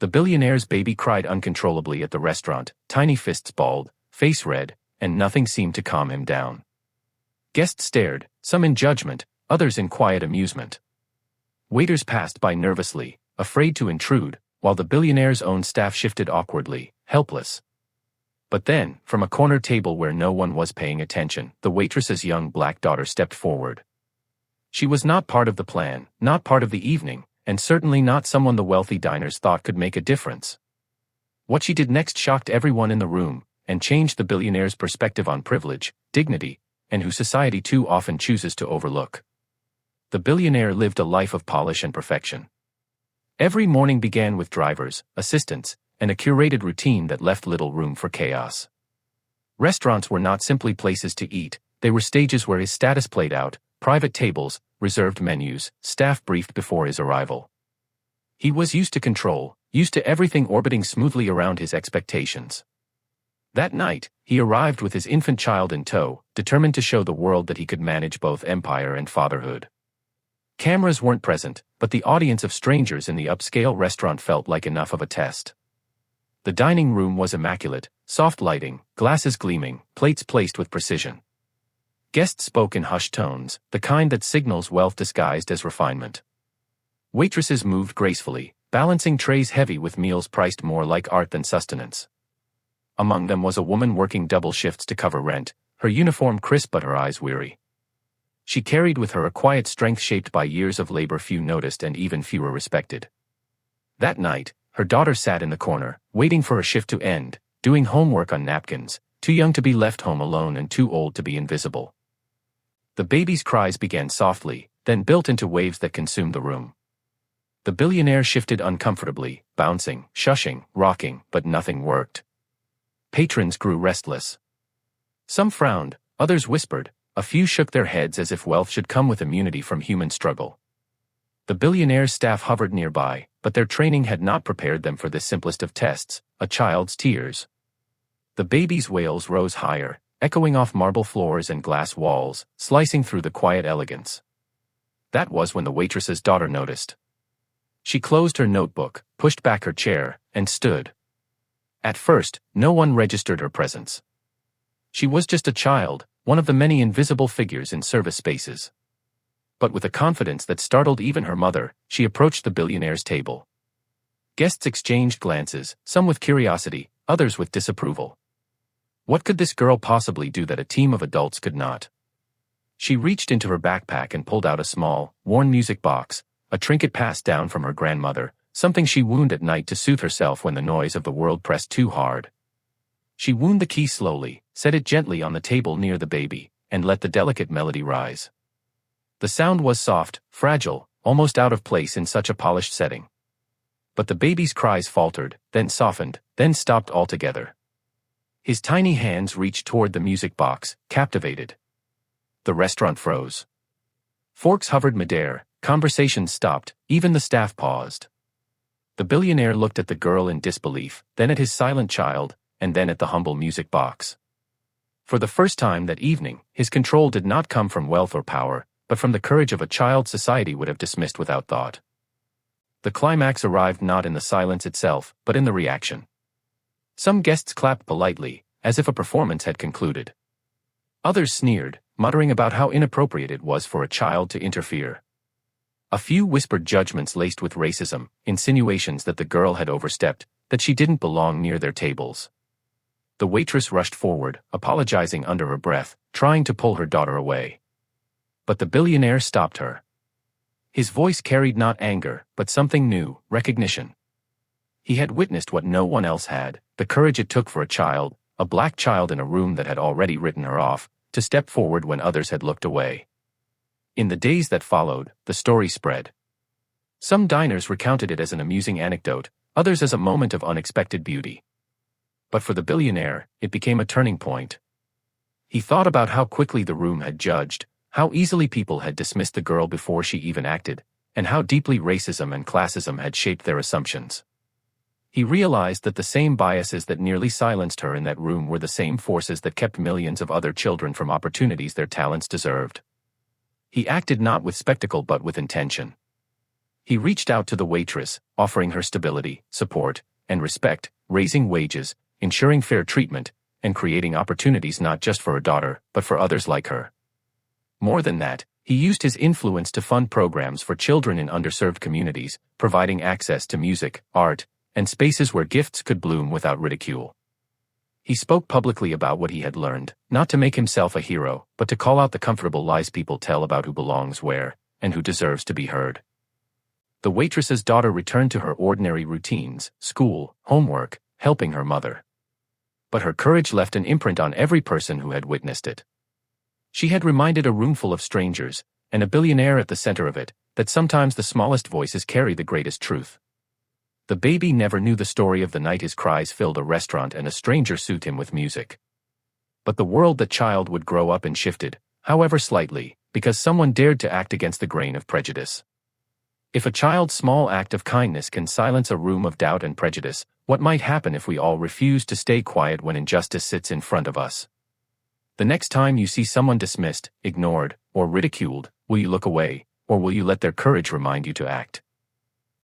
The billionaire's baby cried uncontrollably at the restaurant, tiny fists balled, face red, and nothing seemed to calm him down. Guests stared, some in judgment, others in quiet amusement. Waiters passed by nervously, afraid to intrude, while the billionaire's own staff shifted awkwardly, helpless. But then, from a corner table where no one was paying attention, the waitress's young black daughter stepped forward. She was not part of the plan, not part of the evening, and certainly not someone the wealthy diners thought could make a difference. What she did next shocked everyone in the room, and changed the billionaire's perspective on privilege, dignity, and who society too often chooses to overlook. The billionaire lived a life of polish and perfection. Every morning began with drivers, assistants, and a curated routine that left little room for chaos. Restaurants were not simply places to eat, they were stages where his status played out, private tables, reserved menus, staff briefed before his arrival. He was used to control, used to everything orbiting smoothly around his expectations. That night, he arrived with his infant child in tow, determined to show the world that he could manage both empire and fatherhood. Cameras weren't present, but the audience of strangers in the upscale restaurant felt like enough of a test. The dining room was immaculate, soft lighting, glasses gleaming, plates placed with precision. Guests spoke in hushed tones, the kind that signals wealth disguised as refinement. Waitresses moved gracefully, balancing trays heavy with meals priced more like art than sustenance. Among them was a woman working double shifts to cover rent, her uniform crisp but her eyes weary. She carried with her a quiet strength shaped by years of labor few noticed and even fewer respected. That night, her daughter sat in the corner, waiting for her shift to end, doing homework on napkins, too young to be left home alone and too old to be invisible. The baby's cries began softly, then built into waves that consumed the room. The billionaire shifted uncomfortably, bouncing, shushing, rocking, but nothing worked. Patrons grew restless. Some frowned, others whispered, a few shook their heads as if wealth should come with immunity from human struggle. The billionaire's staff hovered nearby, but their training had not prepared them for this simplest of tests, a child's tears. The baby's wails rose higher, echoing off marble floors and glass walls, slicing through the quiet elegance. That was when the waitress's daughter noticed. She closed her notebook, pushed back her chair, and stood. At first, no one registered her presence. She was just a child, one of the many invisible figures in service spaces. But with a confidence that startled even her mother, she approached the billionaire's table. Guests exchanged glances, some with curiosity, others with disapproval. What could this girl possibly do that a team of adults could not? She reached into her backpack and pulled out a small, worn music box, a trinket passed down from her grandmother, something she wound at night to soothe herself when the noise of the world pressed too hard. She wound the key slowly, set it gently on the table near the baby, and let the delicate melody rise. The sound was soft, fragile, almost out of place in such a polished setting. But the baby's cries faltered, then softened, then stopped altogether. His tiny hands reached toward the music box, captivated. The restaurant froze. Forks hovered midair, conversations stopped, even the staff paused. The billionaire looked at the girl in disbelief, then at his silent child, and then at the humble music box. For the first time that evening, his control did not come from wealth or power, but from the courage of a child society would have dismissed without thought. The climax arrived not in the silence itself, but in the reaction. Some guests clapped politely, as if a performance had concluded. Others sneered, muttering about how inappropriate it was for a child to interfere. A few whispered judgments laced with racism, insinuations that the girl had overstepped, that she didn't belong near their tables. The waitress rushed forward, apologizing under her breath, trying to pull her daughter away. But the billionaire stopped her. His voice carried not anger, but something new, recognition. He had witnessed what no one else had, the courage it took for a child, a black child in a room that had already written her off, to step forward when others had looked away. In the days that followed, the story spread. Some diners recounted it as an amusing anecdote, others as a moment of unexpected beauty. But for the billionaire, it became a turning point. He thought about how quickly the room had judged, how easily people had dismissed the girl before she even acted, and how deeply racism and classism had shaped their assumptions. He realized that the same biases that nearly silenced her in that room were the same forces that kept millions of other children from opportunities their talents deserved. He acted not with spectacle but with intention. He reached out to the waitress, offering her stability, support, and respect, raising wages, ensuring fair treatment, and creating opportunities not just for her daughter, but for others like her. More than that, he used his influence to fund programs for children in underserved communities, providing access to music, art, and spaces where gifts could bloom without ridicule. He spoke publicly about what he had learned, not to make himself a hero, but to call out the comfortable lies people tell about who belongs where, and who deserves to be heard. The waitress's daughter returned to her ordinary routines, school, homework, helping her mother. But her courage left an imprint on every person who had witnessed it. She had reminded a roomful of strangers, and a billionaire at the center of it, that sometimes the smallest voices carry the greatest truth. The baby never knew the story of the night his cries filled a restaurant and a stranger soothed him with music. But the world that child would grow up in shifted, however slightly, because someone dared to act against the grain of prejudice. If a child's small act of kindness can silence a room of doubt and prejudice, what might happen if we all refuse to stay quiet when injustice sits in front of us? The next time you see someone dismissed, ignored, or ridiculed, will you look away, or will you let their courage remind you to act?